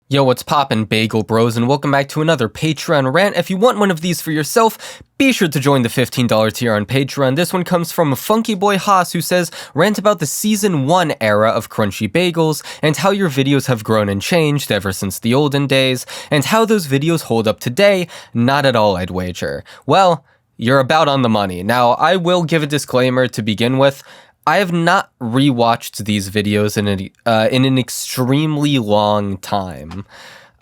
Yo, what's poppin', Bagel Bros, and welcome back to another Patreon rant. If you want one of these for yourself, be sure to join the $15 tier on Patreon. This one comes from Funky Boy Haas, who says, rant about the Season 1 era of Crunchy Bagels, and how your videos have grown and changed ever since the olden days, and how those videos hold up today. Not at all, I'd wager. Well, you're about on the money. Now, I will give a disclaimer to begin with. I have not rewatched these videos in an extremely long time.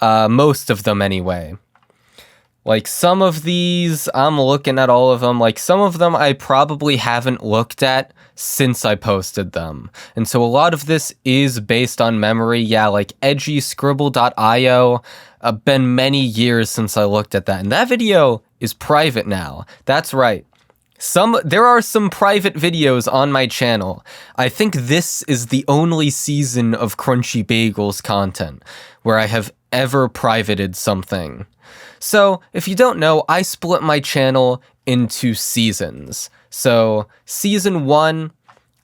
Most of them anyway. Like, some of these, I'm looking at all of them. Like, some of them I probably haven't looked at since I posted them. And so a lot of this is based on memory. Yeah, like Edgy, Scribble.io. Been many years since I looked at that. And that video is private now. That's right. There are some private videos on my channel. I think this is the only season of Crunchy Bagels content where I have ever privated something. So, if you don't know, I split my channel into seasons. So, Season 1,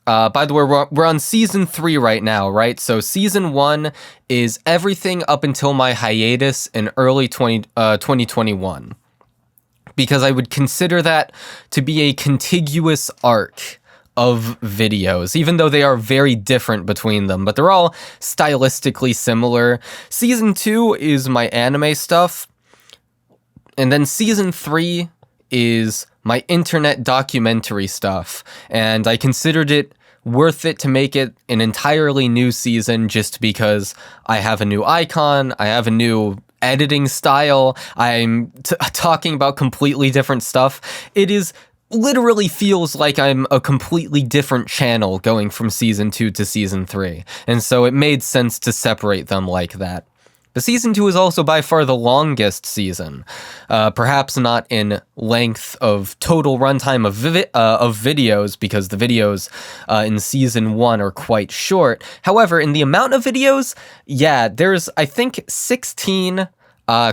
by the way, we're on Season 3 right now, right? So, Season 1 is everything up until my hiatus in early 2021. Because I would consider that to be a contiguous arc of videos, even though they are very different between them, but they're all stylistically similar. Season 2 is my anime stuff, and then Season 3 is my internet documentary stuff, and I considered it worth it to make it an entirely new season just because I have a new icon, I have a new editing style, I'm talking about completely different stuff. It is literally feels like I'm a completely different channel going from Season 2 to Season 3, and so it made sense to separate them like that. But Season 2 is also by far the longest season, perhaps not in length of total runtime of videos, because the videos in Season 1 are quite short. However, in the amount of videos, yeah, there's, I think, 16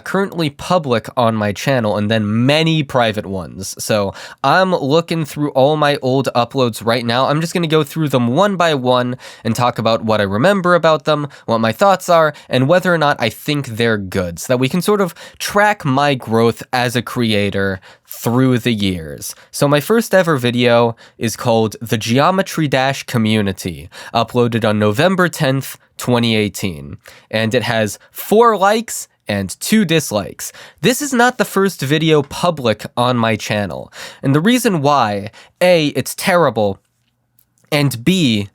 currently public on my channel, and then many private ones. So I'm looking through all my old uploads right now. I'm just going to go through them one by one and talk about what I remember about them, what my thoughts are, and whether or not I think they're good, so that we can sort of track my growth as a creator through the years. So my first ever video is called The Geometry Dash Community, uploaded on November 10th, 2018, and it has 4 likes and 2 dislikes. This is not the first video public on my channel, and the reason why, A, it's terrible, and B,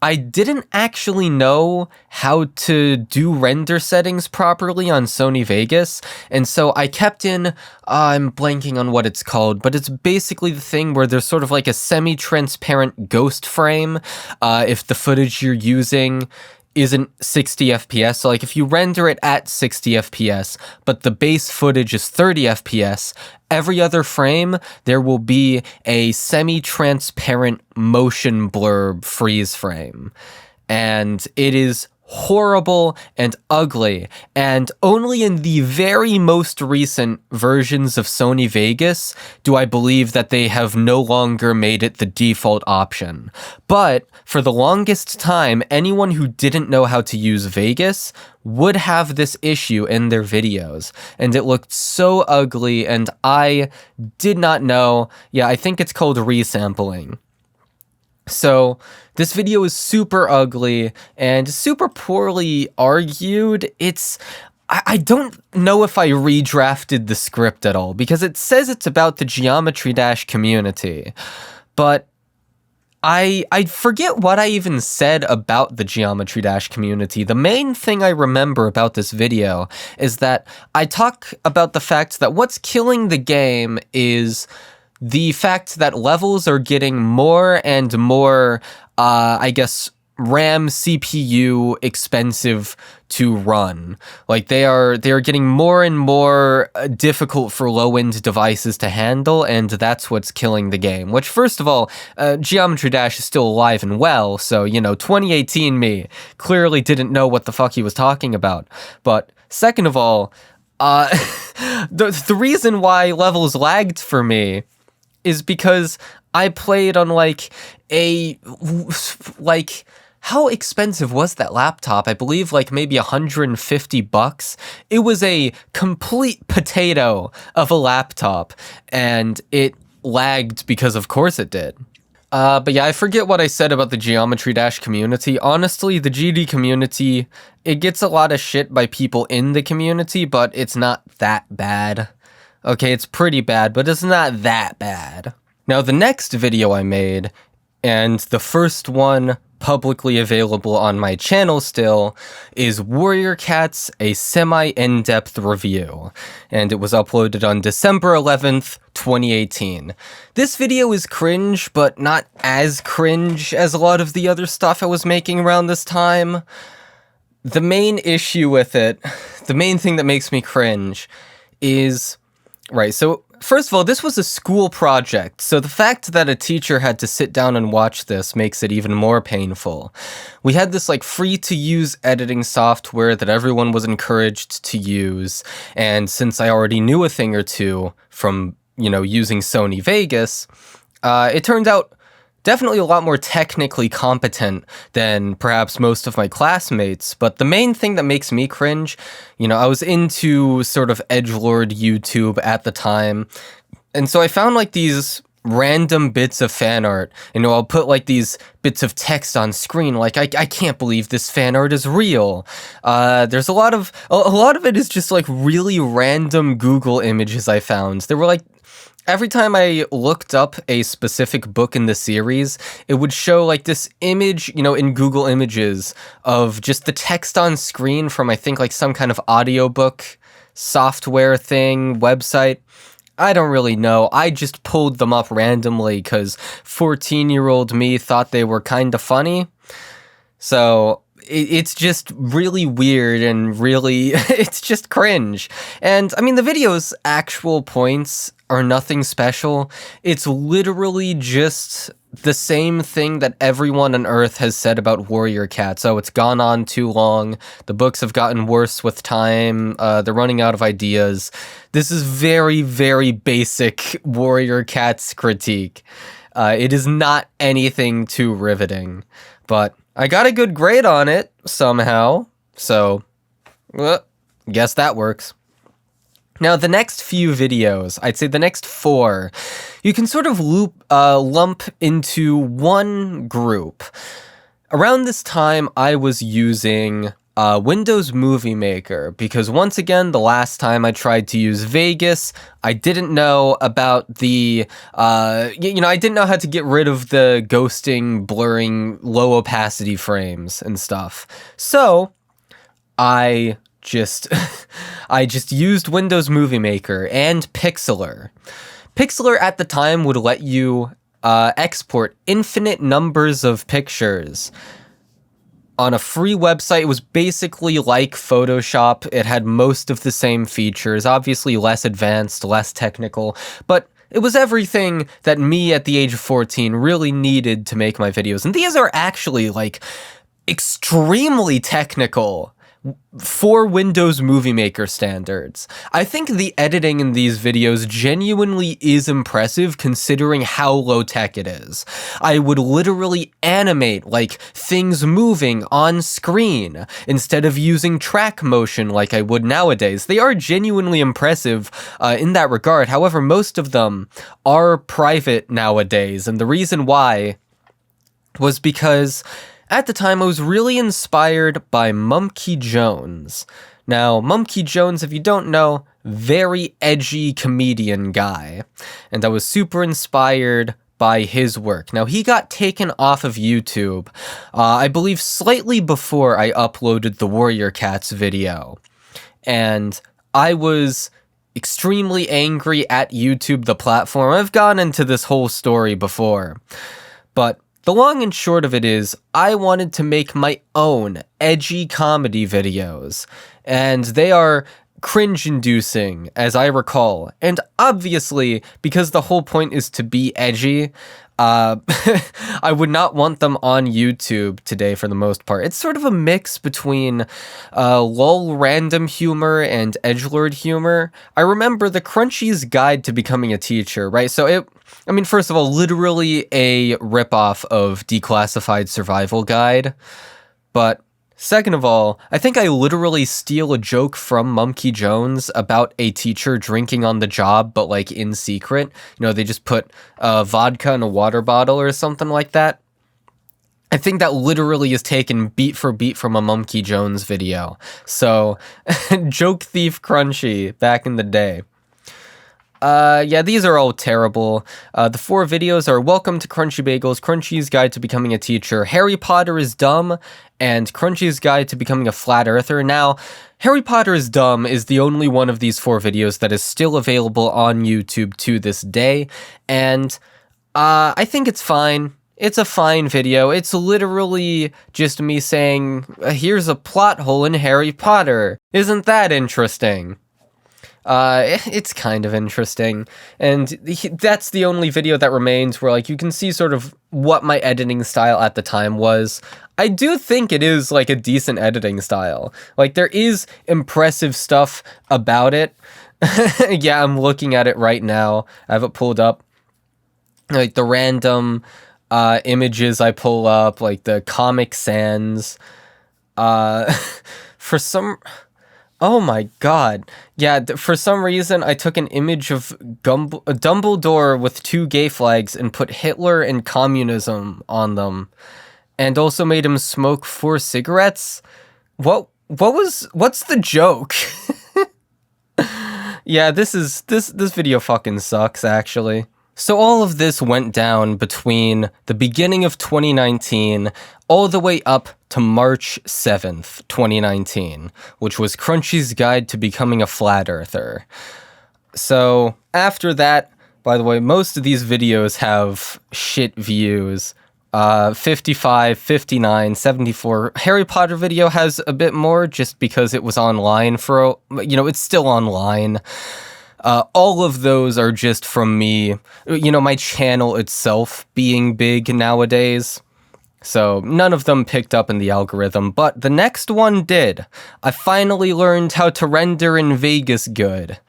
I didn't actually know how to do render settings properly on Sony Vegas, and so I kept in, I'm blanking on what it's called, but it's basically the thing where there's sort of like a semi-transparent ghost frame if the footage you're using isn't 60 FPS. So like if you render it at 60 FPS, but the base footage is 30 FPS, every other frame there will be a semi-transparent motion blur freeze frame. And it is horrible and ugly, and only in the very most recent versions of Sony Vegas do I believe that they have no longer made it the default option. But for the longest time, anyone who didn't know how to use Vegas would have this issue in their videos, and it looked so ugly, and I did not know. Yeah, I think it's called resampling. So this video is super ugly and super poorly argued. I don't know if I redrafted the script at all, because it says it's about the Geometry Dash community, but I forget what I even said about the Geometry Dash community. The main thing I remember about this video is that I talk about the fact that what's killing the game is the fact that levels are getting more and more, I guess, RAM, CPU expensive to run. Like they are getting more and more difficult for low-end devices to handle, and that's what's killing the game. Which, first of all, Geometry Dash is still alive and well, so, you know, 2018 me clearly didn't know what the fuck he was talking about. But second of all, the reason why levels lagged for me is because I played on like how expensive was that laptop? I believe like maybe $150. It was a complete potato of a laptop, and it lagged because of course it did. But yeah, I forget what I said about the Geometry Dash community. Honestly, the GD community, it gets a lot of shit by people in the community, but it's not that bad. Okay, it's pretty bad, but it's not that bad. Now, the next video I made, and the first one publicly available on my channel still, is Warrior Cats, a semi-in-depth review, and it was uploaded on December 11th, 2018. This video is cringe, but not as cringe as a lot of the other stuff I was making around this time. The main issue with it, the main thing that makes me cringe, is... Right, so first of all, this was a school project, so the fact that a teacher had to sit down and watch this makes it even more painful. We had this like free-to-use editing software that everyone was encouraged to use, and since I already knew a thing or two from, using Sony Vegas, it turned out definitely a lot more technically competent than perhaps most of my classmates, but the main thing that makes me cringe, I was into sort of edgelord YouTube at the time, and so I found like these random bits of fan art. I'll put like these bits of text on screen, like I can't believe this fan art is real. There's a lot of it is just like really random Google images I found. There were like, every time I looked up a specific book in the series, it would show like this image, in Google Images of just the text on screen from, I think, like some kind of audiobook software thing, website. I don't really know. I just pulled them up randomly because 14-year-old me thought they were kind of funny. So it's just really weird and really, it's just cringe. And I mean, the video's actual points are nothing special. It's literally just the same thing that everyone on Earth has said about Warrior Cats. Oh, it's gone on too long. The books have gotten worse with time. They're running out of ideas. This is very, very basic Warrior Cats critique. It is not anything too riveting, but I got a good grade on it somehow, so guess that works. Now, the next few videos, I'd say the next 4, you can sort of lump into one group. Around this time, I was using Windows Movie Maker, because once again, the last time I tried to use Vegas, I didn't know about the, I didn't know how to get rid of the ghosting, blurring, low opacity frames and stuff. So, I just used Windows Movie Maker and Pixlr. Pixlr at the time would let you export infinite numbers of pictures on a free website. It was basically like Photoshop. It had most of the same features, obviously less advanced, less technical, but it was everything that me at the age of 14 really needed to make my videos. And these are actually like extremely technical for Windows Movie Maker standards. I think the editing in these videos genuinely is impressive considering how low-tech it is. I would literally animate like things moving on screen instead of using track motion like I would nowadays. They are genuinely impressive in that regard. However, most of them are private nowadays, and the reason why was because at the time, I was really inspired by Mumkey Jones. Now, Mumkey Jones, if you don't know, very edgy comedian guy. And I was super inspired by his work. Now, he got taken off of YouTube, I believe slightly before I uploaded the Warrior Cats video. And I was extremely angry at YouTube, the platform. I've gone into this whole story before. But the long and short of it is, I wanted to make my own edgy comedy videos, and they are cringe-inducing, as I recall. And obviously, because the whole point is to be edgy, Uh, I would not want them on YouTube today for the most part. It's sort of a mix between lol random humor and edgelord humor. I remember the Crunchy's Guide to Becoming a Teacher, right? So first of all, literally a ripoff of Declassified Survival Guide, but second of all, I think I literally steal a joke from Mumkey Jones about a teacher drinking on the job, but like in secret. They just put vodka in a water bottle or something like that. I think that literally is taken beat for beat from a Mumkey Jones video. So, Joke Thief Crunchy back in the day. Yeah, these are all terrible. The 4 videos are Welcome to Crunchy Bagels, Crunchy's Guide to Becoming a Teacher, Harry Potter is Dumb, and Crunchy's Guide to Becoming a Flat Earther. Now, Harry Potter is Dumb is the only one of these 4 videos that is still available on YouTube to this day, and I think it's fine. It's a fine video. It's literally just me saying, here's a plot hole in Harry Potter. Isn't that interesting? It's kind of interesting, and that's the only video that remains where, like, you can see sort of what my editing style at the time was. I do think it is, like, a decent editing style. Like, there is impressive stuff about it. Yeah, I'm looking at it right now. I have it pulled up. Like, the random, images I pull up, like, the Comic Sans. For some... Oh my god. Yeah, for some reason, I took an image of Dumbledore with 2 gay flags and put Hitler and communism on them. And also made him smoke 4 cigarettes? What's the joke? Yeah, this video fucking sucks, actually. So all of this went down between the beginning of 2019 all the way up to March 7th, 2019, which was Crunchy's Guide to Becoming a Flat Earther. So after that, by the way, most of these videos have shit views. 55, 59, 74. Harry Potter video has a bit more just because it was online for, it's still online. All of those are just from me, my channel itself being big nowadays. So none of them picked up in the algorithm, but the next one did. I finally learned how to render in Vegas good.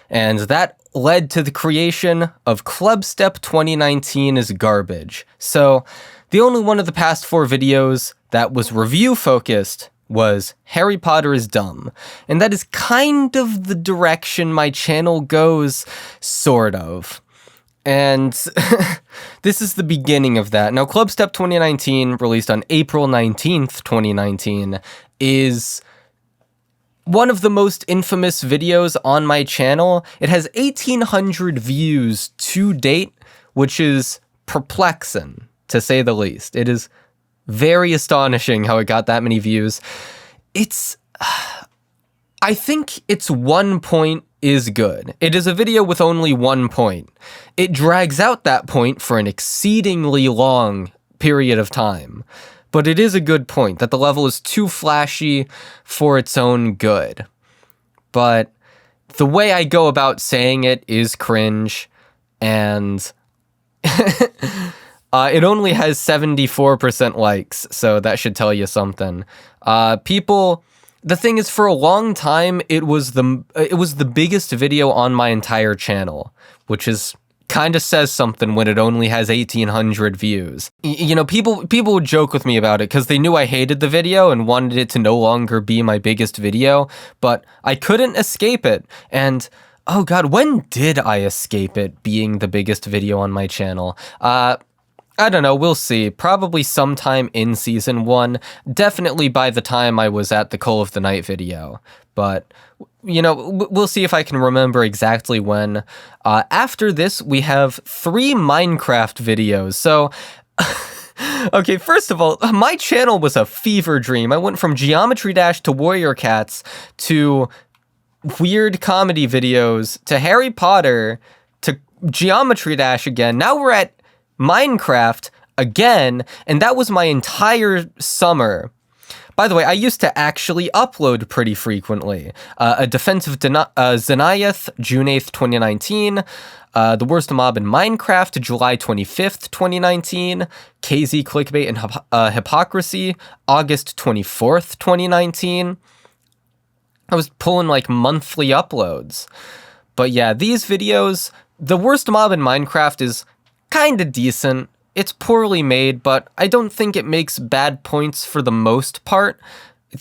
And that led to the creation of Clubstep 2019 is Garbage. So the only one of the past 4 videos that was review focused was Harry Potter is Dumb. And that is kind of the direction my channel goes, sort of. And this is the beginning of that. Now, Clubstep 2019, released on April 19th, 2019, is one of the most infamous videos on my channel. It has 1,800 views to date, which is perplexing, to say the least. It is very astonishing how it got that many views. I think its 1 point is good. It is a video with only 1 point. It drags out that point for an exceedingly long period of time. But it is a good point, that the level is too flashy for its own good. But the way I go about saying it is cringe, and it only has 74% likes, so that should tell you something. The thing is, for a long time, it was the biggest video on my entire channel, which is kind of says something when it only has 1,800 views. People would joke with me about it because they knew I hated the video and wanted it to no longer be my biggest video, but I couldn't escape it. And oh god, when did I escape it being the biggest video on my channel? I don't know, we'll see. Probably sometime in Season 1. Definitely by the time I was at the Call of the Night video. But, we'll see if I can remember exactly when. After this, we have 3 Minecraft videos. So, okay, first of all, my channel was a fever dream. I went from Geometry Dash to Warrior Cats to weird comedy videos to Harry Potter to Geometry Dash again. Now we're at Minecraft again, and that was my entire summer. By the way, I used to actually upload pretty frequently. A Defense of Xenayeth, June 8th, 2019. The Worst Mob in Minecraft, July 25th, 2019. KZ Clickbait and Hypocrisy, August 24th, 2019. I was pulling like monthly uploads. But yeah, these videos, The Worst Mob in Minecraft is kinda decent. It's poorly made, but I don't think it makes bad points for the most part.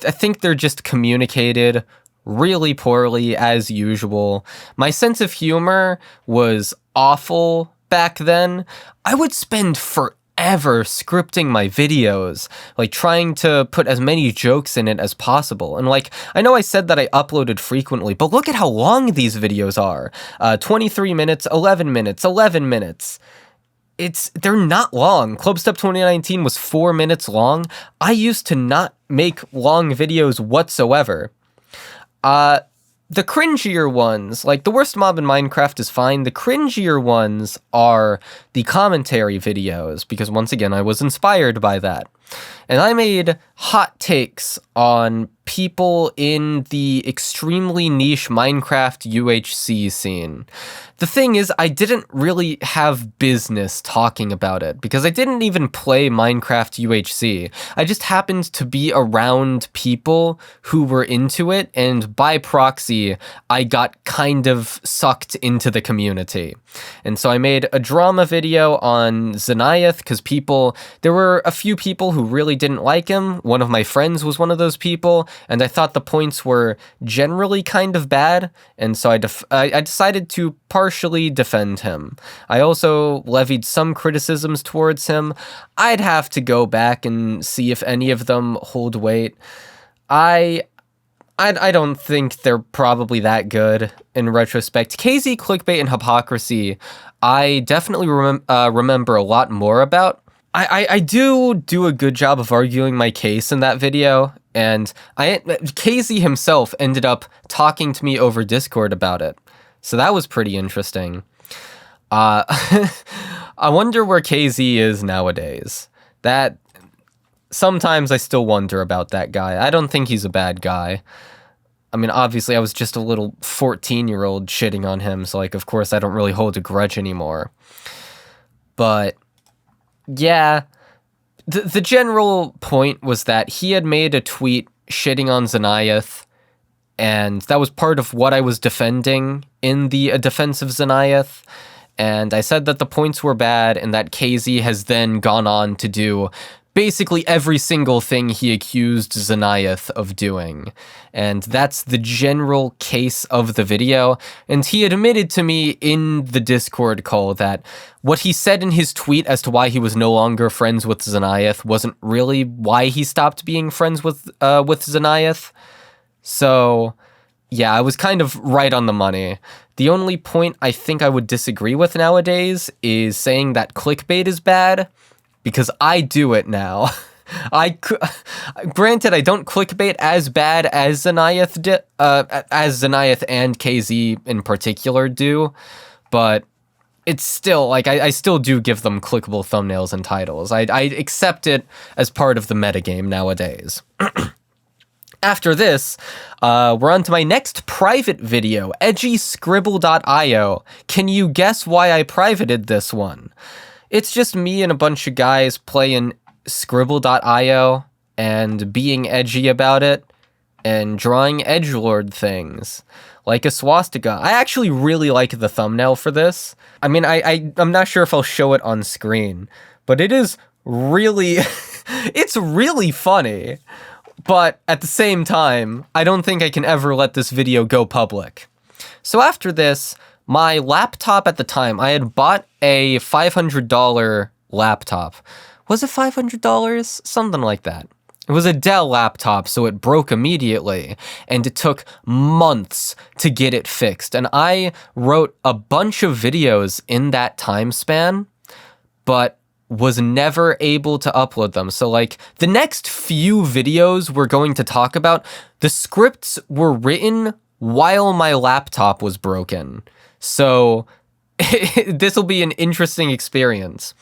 I think they're just communicated really poorly as usual. My sense of humor was awful back then. I would spend forever scripting my videos, like trying to put as many jokes in it as possible. And like, I know I said that I uploaded frequently, but look at how long these videos are. 23 minutes, 11 minutes, 11 minutes. They're not long. Clubstep 2019 was 4 minutes long. I used to not make long videos whatsoever. The cringier ones, like The Worst Mob in Minecraft is fine. The cringier ones are the commentary videos, because once again, I was inspired by that. And I made hot takes on people in the extremely niche Minecraft UHC scene. The thing is, I didn't really have business talking about it, because I didn't even play Minecraft UHC. I just happened to be around people who were into it, and by proxy, I got kind of sucked into the community. And so I made a drama video on Xenayeth, because there were a few people who really didn't like him. One of my friends was one of those people, and I thought the points were generally kind of bad, and so I decided to partially defend him. I also levied some criticisms towards him. I'd have to go back and see if any of them hold weight. I don't think they're probably that good in retrospect. KZ Clickbait and Hypocrisy, I definitely remember a lot more about. I do a good job of arguing my case in that video, and KZ himself ended up talking to me over Discord about it. So that was pretty interesting. I wonder where KZ is nowadays. Sometimes I still wonder about that guy. I don't think he's a bad guy. I mean, obviously, I was just a little 14-year-old shitting on him, so, like, of course, I don't really hold a grudge anymore. But, yeah, the general point was that he had made a tweet shitting on Xenayeth, and that was part of what I was defending in the Defense of Xenayeth. And I said that the points were bad, and that KZ has then gone on to do basically every single thing he accused Xenayeth of doing. And that's the general case of the video. And he admitted to me in the Discord call that what he said in his tweet as to why he was no longer friends with Xenayeth wasn't really why he stopped being friends with Xenayeth. So, yeah, I was kind of right on the money. The only point I think I would disagree with nowadays is saying that clickbait is bad, because I do it now. Granted, I don't clickbait as bad as Xenayeth and KZ in particular do, but it's still, like, I still do give them clickable thumbnails and titles. I accept it as part of the metagame nowadays. After this, we're on to my next private video, edgyscribble.io. Can you guess why I privated this one? It's just me and a bunch of guys playing Scribble.io and being edgy about it and drawing edgelord things, like a swastika. I actually really like the thumbnail for this. I mean, I'm not sure if I'll show it on screen, but it is really, it's really funny. But at the same time, I don't think I can ever let this video go public. So after this, my laptop at the time, I had bought a $500 laptop. Was it $500? Something like that. It was a Dell laptop, so it broke immediately, and it took months to get it fixed. And I wrote a bunch of videos in that time span, but was never able to upload them. So, like, the next few videos we're going to talk about, the scripts were written while my laptop was broken. So this will be an interesting experience,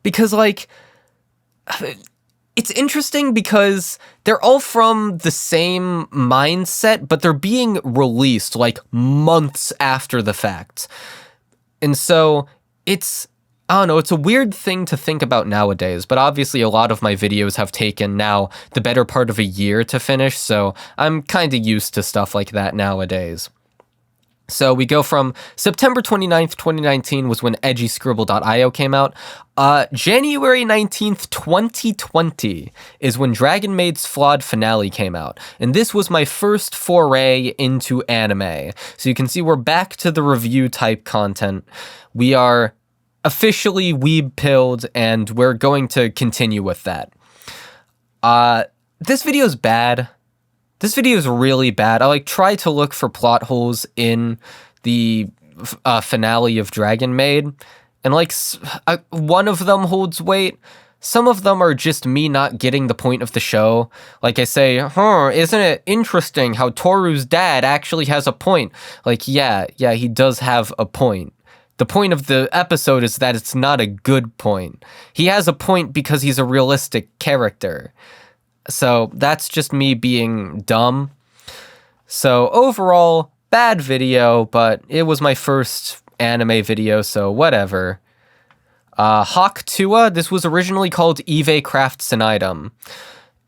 because, like, it's interesting because they're all from the same mindset, but they're being released like months after the fact. And so I don't know, it's a weird thing to think about nowadays, but obviously a lot of my videos have taken now the better part of a year to finish, so I'm kind of used to stuff like that nowadays. So we go from September 29th, 2019 was when EdgyScribble.io came out. January 19th, 2020 is when Dragon Maid's Flawed Finale came out. And this was my first foray into anime. So you can see we're back to the review type content. We are officially weeb-pilled, and we're going to continue with that. This video is bad. This video is really bad. I try to look for plot holes in the finale of Dragon Maid, and one of them holds weight. Some of them are just me not getting the point of the show. Like I say, isn't it interesting how Toru's dad actually has a point? Yeah, he does have a point. The point of the episode is that it's not a good point. He has a point because he's a realistic character. So that's just me being dumb. So overall, bad video, but it was my first anime video, so whatever. Hawk Tua, this was originally called Eve Crafts an Item.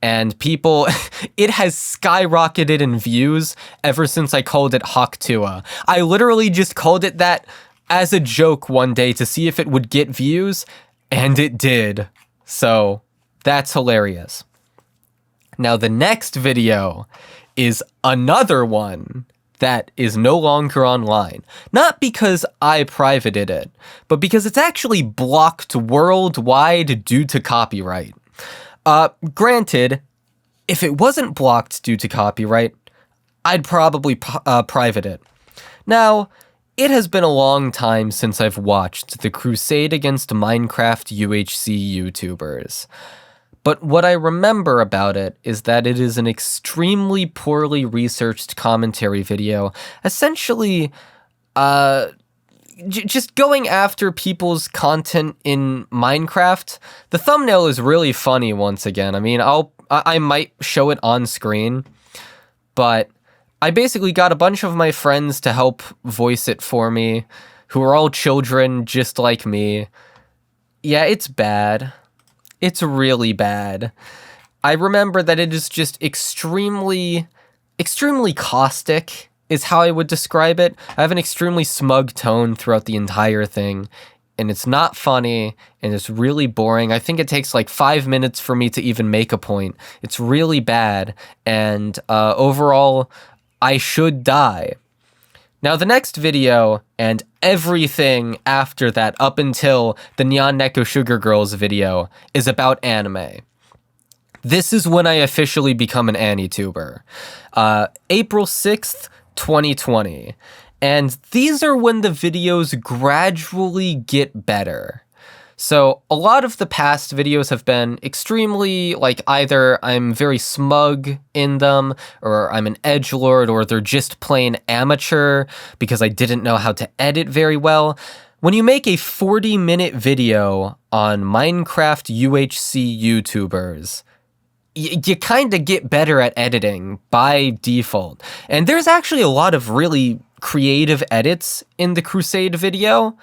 And people, it has skyrocketed in views ever since I called it Hawk Tua. I literally just called it that as a joke one day to see if it would get views, and it did. So that's hilarious. Now, the next video is another one that is no longer online. Not because I privated it, but because it's actually blocked worldwide due to copyright. Granted, if it wasn't blocked due to copyright, I'd probably private it. Now, it has been a long time since I've watched the crusade against Minecraft UHC YouTubers. But what I remember about it is that it is an extremely poorly researched commentary video, essentially just going after people's content in Minecraft. The thumbnail is really funny once again. I mean, I might show it on screen, but I basically got a bunch of my friends to help voice it for me, who are all children just like me. Yeah, it's bad. It's really bad. I remember that it is just extremely caustic, is how I would describe it. I have an extremely smug tone throughout the entire thing, and it's not funny, and it's really boring. I think it takes 5 minutes for me to even make a point. It's really bad, and overall, I should die. Now, the next video, and everything after that up until the Nyan Neko Sugar Girls video, is about anime. This is when I officially become an AniTuber. April 6th, 2020. And these are when the videos gradually get better. So a lot of the past videos have been extremely, either I'm very smug in them, or I'm an edgelord, or they're just plain amateur because I didn't know how to edit very well. When you make a 40-minute video on Minecraft UHC YouTubers, you kind of get better at editing by default. And there's actually a lot of really creative edits in the Crusade video.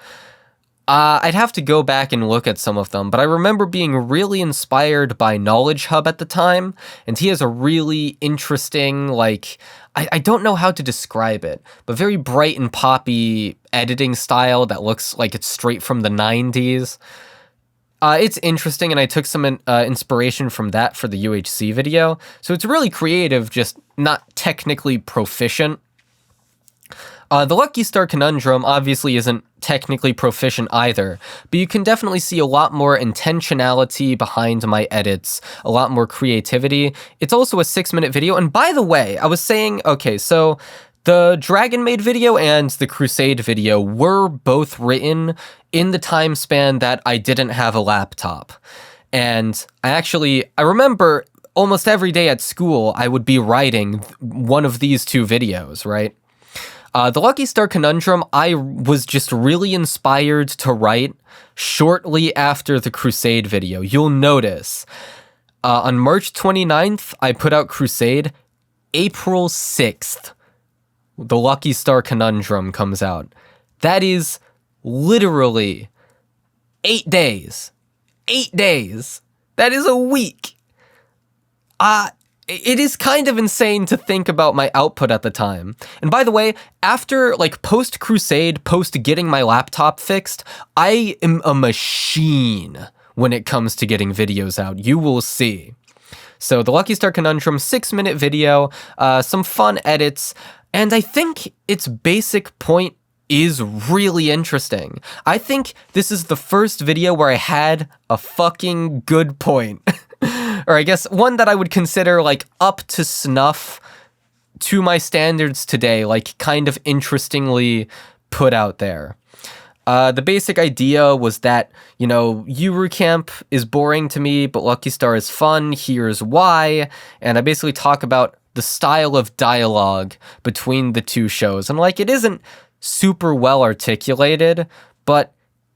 I'd have to go back and look at some of them, but I remember being really inspired by Knowledge Hub at the time, and he has a really interesting, I don't know how to describe it, but very bright and poppy editing style that looks like it's straight from the 90s. It's interesting, and I took some inspiration from that for the UHC video, so it's really creative, just not technically proficient. The Lucky Star Conundrum obviously isn't technically proficient either, but you can definitely see a lot more intentionality behind my edits, a lot more creativity. It's also a 6-minute video, and by the way, I was saying, okay, so the Dragon Maid video and the Crusade video were both written in the time span that I didn't have a laptop. And I remember almost every day at school, I would be writing one of these two videos, right? The Lucky Star Conundrum, I was just really inspired to write shortly after the Crusade video. You'll notice On March 29th, I put out Crusade. April 6th, the Lucky Star Conundrum comes out. That is literally 8 days. 8 days. That is a week. It is kind of insane to think about my output at the time. And by the way, after like post Crusade, post getting my laptop fixed, I am a machine when it comes to getting videos out. You will see. So the Lucky Star Conundrum, 6-minute video, some fun edits, and I think its basic point is really interesting. I think this is the first video where I had a fucking good point. Or I guess one that I would consider like up to snuff to my standards today, like kind of interestingly put out there. The basic idea was that, you know, Yuru Camp is boring to me, but Lucky Star is fun. Here's why. And I basically talk about the style of dialogue between the two shows. And like, it isn't super well articulated, but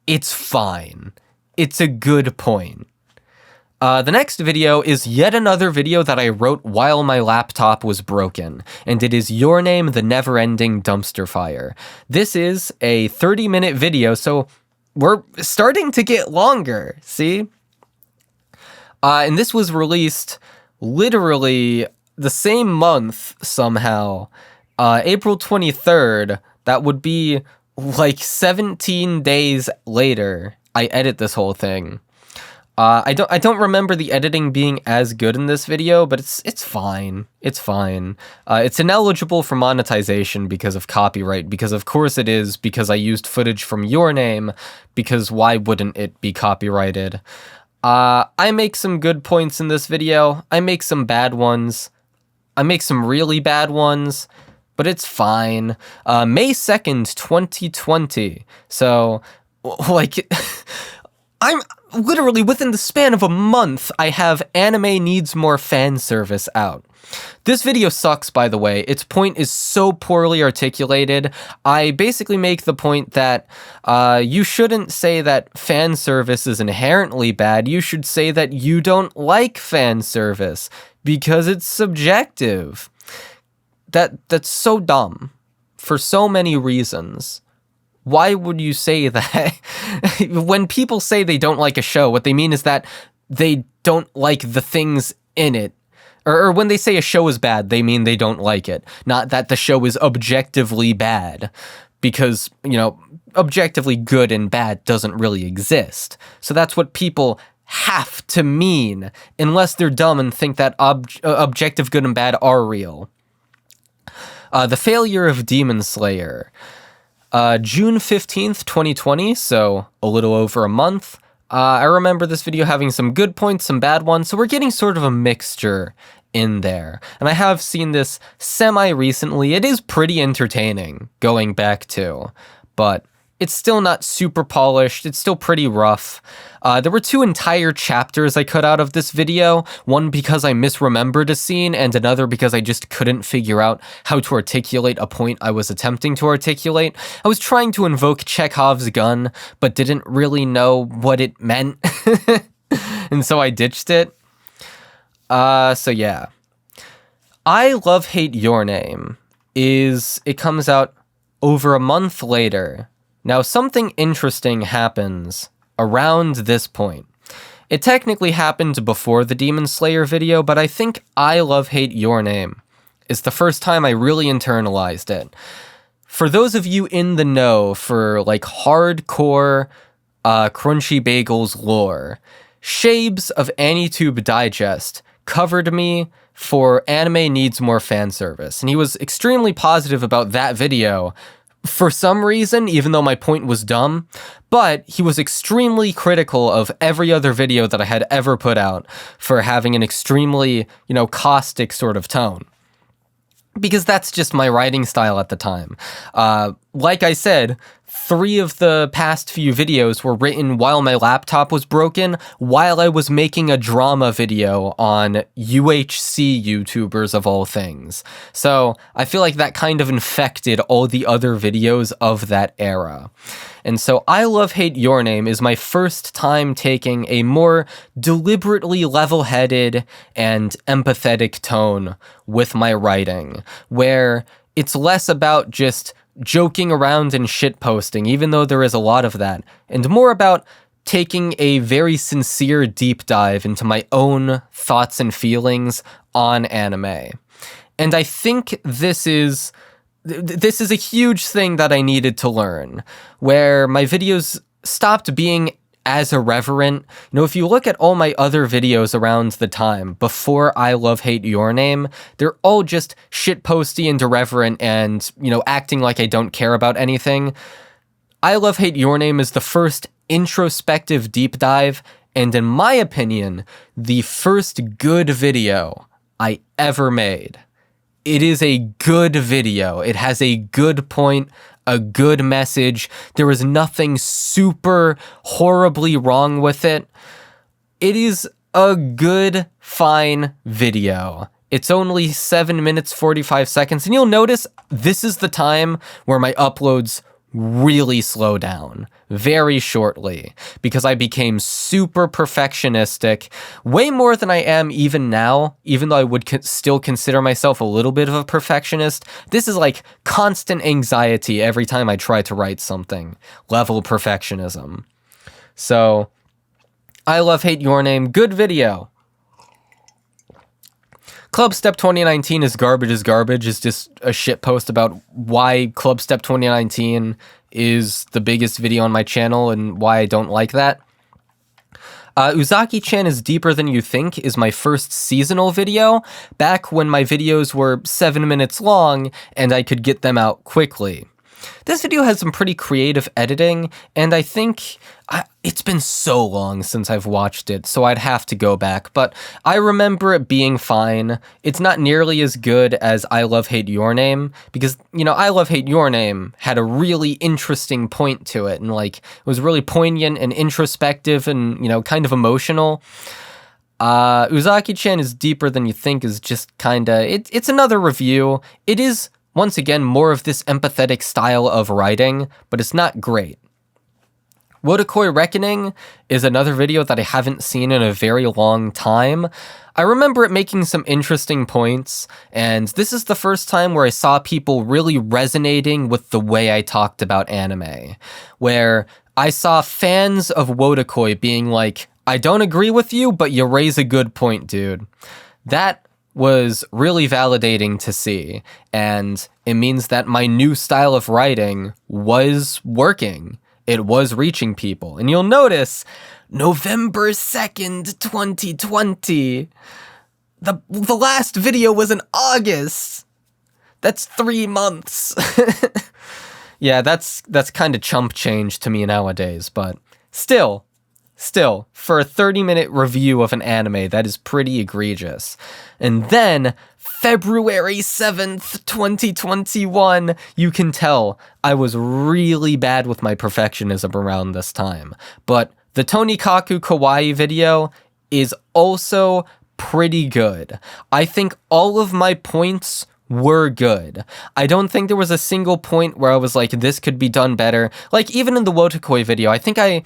it's fine. It's a good point. The next video is yet another video that I wrote while my laptop was broken, and it is Your Name, the Never-Ending Dumpster Fire. This is a 30-minute video, so we're starting to get longer, see? And this was released literally the same month somehow. April 23rd, that would be like 17 days later, I edit this whole thing. I don't remember the editing being as good in this video, but it's fine. It's fine. It's ineligible for monetization because of copyright, because of course it is, because I used footage from Your Name, because why wouldn't it be copyrighted? I make some good points in this video. I make some bad ones. I make some really bad ones, but it's fine. May 2nd, 2020. So, like, I'm literally within the span of a month, I have Anime Needs More fan service out. This video sucks, by the way. Its point is so poorly articulated. I basically make the point that you shouldn't say that fan service is inherently bad. You should say that you don't like fan service because it's subjective. That's so dumb for so many reasons. Why would you say that? When people say they don't like a show, what they mean is that they don't like the things in it. Or when they say a show is bad, they mean they don't like it. Not that the show is objectively bad. Because, you know, objectively good and bad doesn't really exist. So that's what people have to mean, unless they're dumb and think that objective good and bad are real. The failure of Demon Slayer. June 15th, 2020, so a little over a month. I remember this video having some good points, some bad ones, so we're getting sort of a mixture in there. And I have seen this semi-recently. It is pretty entertaining, going back to, but it's still not super polished. It's still pretty rough. There were 2 entire chapters I cut out of this video, one because I misremembered a scene, and another because I just couldn't figure out how to articulate a point I was attempting to articulate. I was trying to invoke Chekhov's gun, but didn't really know what it meant, and so I ditched it. So yeah. I Love Hate Your Name it comes out over a month later. Now, something interesting happens around this point. It technically happened before the Demon Slayer video, but I think I Love Hate Your Name is the first time I really internalized it. For those of you in the know for, like, hardcore Crunchy Bagels lore, Shabes of AniTube Digest covered me for Anime Needs More fan service, and he was extremely positive about that video, for some reason, even though my point was dumb, but he was extremely critical of every other video that I had ever put out for having an extremely, you know, caustic sort of tone. Because that's just my writing style at the time. like I said, 3 of the past few videos were written while my laptop was broken, while I was making a drama video on UHC YouTubers of all things. So I feel like that kind of infected all the other videos of that era. And so I Love Hate Your Name is my first time taking a more deliberately level-headed and empathetic tone with my writing, where it's less about just joking around and shitposting, even though there is a lot of that, and more about taking a very sincere deep dive into my own thoughts and feelings on anime. And I think this is a huge thing that I needed to learn, where my videos stopped being as irreverent. You know, if you look at all my other videos around the time before I Love Hate Your Name, they're all just shitposty and irreverent and, you know, acting like I don't care about anything. I Love Hate Your Name is the first introspective deep dive, and in my opinion, the first good video I ever made. It is a good video. It has a good point, a good message. There is nothing super horribly wrong with it. It is a good, fine video. It's only 7 minutes, 45 seconds, and you'll notice this is the time where my uploads really slow down very shortly because I became super perfectionistic, way more than I am even now, even though I would still consider myself a little bit of a perfectionist. This is like constant anxiety every time I try to write something, level perfectionism. So, I Love Hate Your Name, good video. Clubstep 2019 is garbage is just a shit post about why Clubstep 2019 is the biggest video on my channel and why I don't like that. Uzaki-chan is Deeper Than You Think is my first seasonal video, back when my videos were 7 minutes long and I could get them out quickly. This video has some pretty creative editing, and I think it's been so long since I've watched it, so I'd have to go back, but I remember it being fine. It's not nearly as good as I Love Hate Your Name, because, you know, I Love Hate Your Name had a really interesting point to it, and, like, it was really poignant and introspective and, you know, kind of emotional. Uzaki-chan is Deeper Than You Think is just kinda, it's another review. It is, once again, more of this empathetic style of writing, but it's not great. Wotakoi Reckoning is another video that I haven't seen in a very long time. I remember it making some interesting points, and this is the first time where I saw people really resonating with the way I talked about anime, where I saw fans of Wotakoi being like, I don't agree with you, but you raise a good point, dude. That was really validating to see, and it means that my new style of writing was working. It was reaching people. And you'll notice, November 2nd, 2020, the last video was in August. That's 3 months. Yeah, that's kind of chump change to me nowadays, but still, for a 30-minute review of an anime, that is pretty egregious. And then, February 7th, 2021, you can tell I was really bad with my perfectionism around this time. But the Tonikaku Kawaii video is also pretty good. I think all of my points were good. I don't think there was a single point where I was like, this could be done better. Like, even in the Wotakoi video, I think I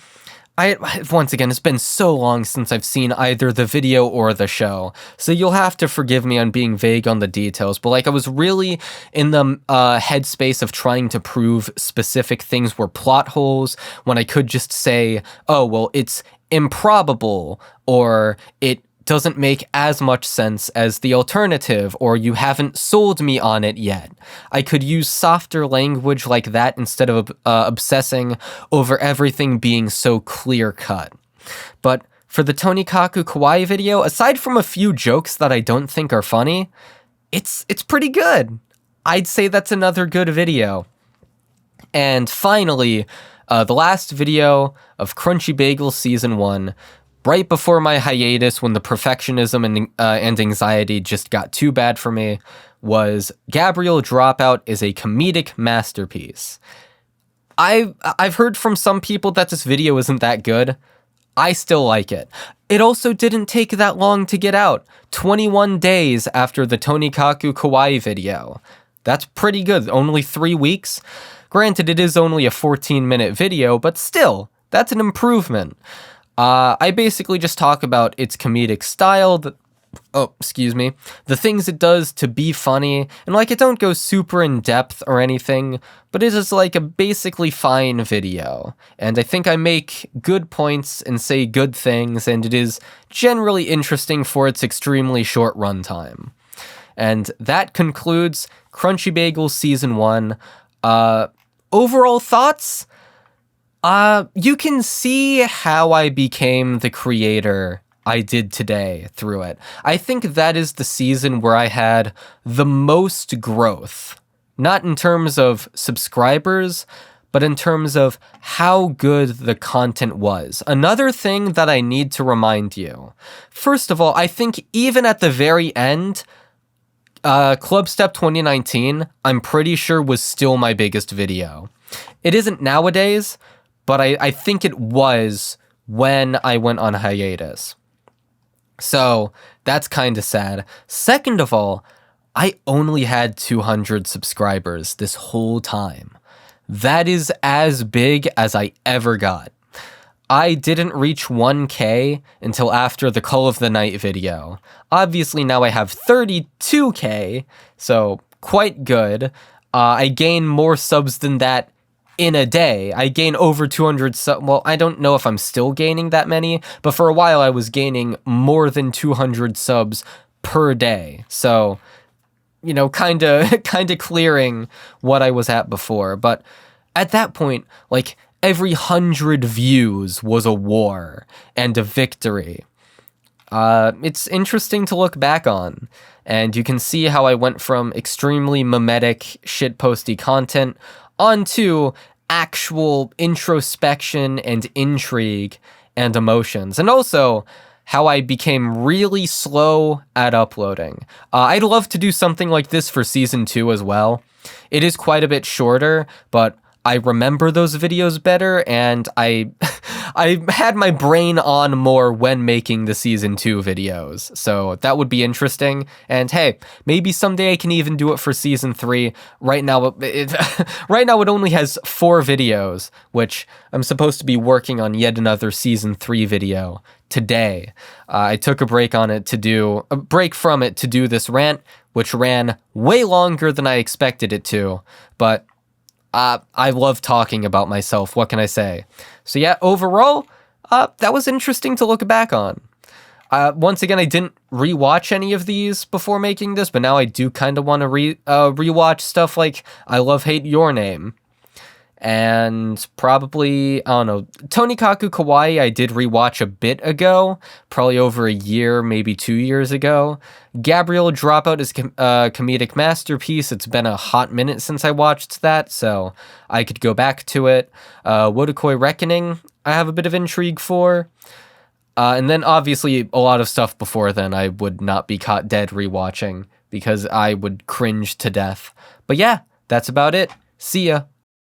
once again, it's been so long since I've seen either the video or the show, so you'll have to forgive me on being vague on the details, but like I was really in the headspace of trying to prove specific things were plot holes when I could just say, oh, well, it's improbable, or it doesn't make as much sense as the alternative, or you haven't sold me on it yet. I could use softer language like that instead of obsessing over everything being so clear-cut. But for the Tonikaku Kawaii video, aside from a few jokes that I don't think are funny, it's pretty good. I'd say that's another good video. And finally, the last video of Crunchy Bagel Season 1, right before my hiatus when the perfectionism and anxiety just got too bad for me, was Gabriel Dropout is a comedic masterpiece. I've heard from some people that this video isn't that good. I still like it. It also didn't take that long to get out. 21 days after the Tonikaku Kawaii video. That's pretty good. Only 3 weeks. Granted, it is only a 14-minute video, but still, that's an improvement. I basically just talk about its comedic style, the things it does to be funny, and like it don't go super in depth or anything, but it is like a basically fine video. And I think I make good points and say good things, and it is generally interesting for its extremely short runtime. And that concludes Crunchy Bagel Season 1. Overall thoughts? You can see how I became the creator I did today through it. I think that is the season where I had the most growth. Not in terms of subscribers, but in terms of how good the content was. Another thing that I need to remind you. First of all, I think even at the very end, Clubstep 2019, I'm pretty sure was still my biggest video. It isn't nowadays, but I think it was when I went on hiatus. So that's kind of sad. Second of all, I only had 200 subscribers this whole time. That is as big as I ever got. I didn't reach 1K until after the Call of the Night video. Obviously now I have 32K, so quite good. I gain more subs than that in a day. I gain over 200 subs. Well, I don't know if I'm still gaining that many, but for a while I was gaining more than 200 subs per day. So, you know, kind of clearing what I was at before. But at that point, like, every 100 views was a war and a victory. It's interesting to look back on, and you can see how I went from extremely memetic, shitposty content onto actual introspection and intrigue and emotions, and also how I became really slow at uploading. I'd love to do something like this for Season 2 as well. It is quite a bit shorter, but I remember those videos better, and I had my brain on more when making the Season 2 videos, so that would be interesting. And hey, maybe someday I can even do it for Season 3. Right now, it only has 4 videos, which I'm supposed to be working on yet another Season 3 video today. I took a break from it to do this rant, which ran way longer than I expected it to, but I love talking about myself. What can I say? So yeah, overall, that was interesting to look back on. Once again, I didn't rewatch any of these before making this, but now I do kind of want to rewatch stuff like I Love Hate Your Name. And probably, I don't know, Tonikaku Kawaii I did rewatch a bit ago, probably over a year, maybe 2 years ago. Gabriel Dropout is a comedic masterpiece. It's been a hot minute since I watched that, so I could go back to it. Wodokoi Reckoning, I have a bit of intrigue for. And then obviously a lot of stuff before then I would not be caught dead rewatching because I would cringe to death. But yeah, that's about it. See ya.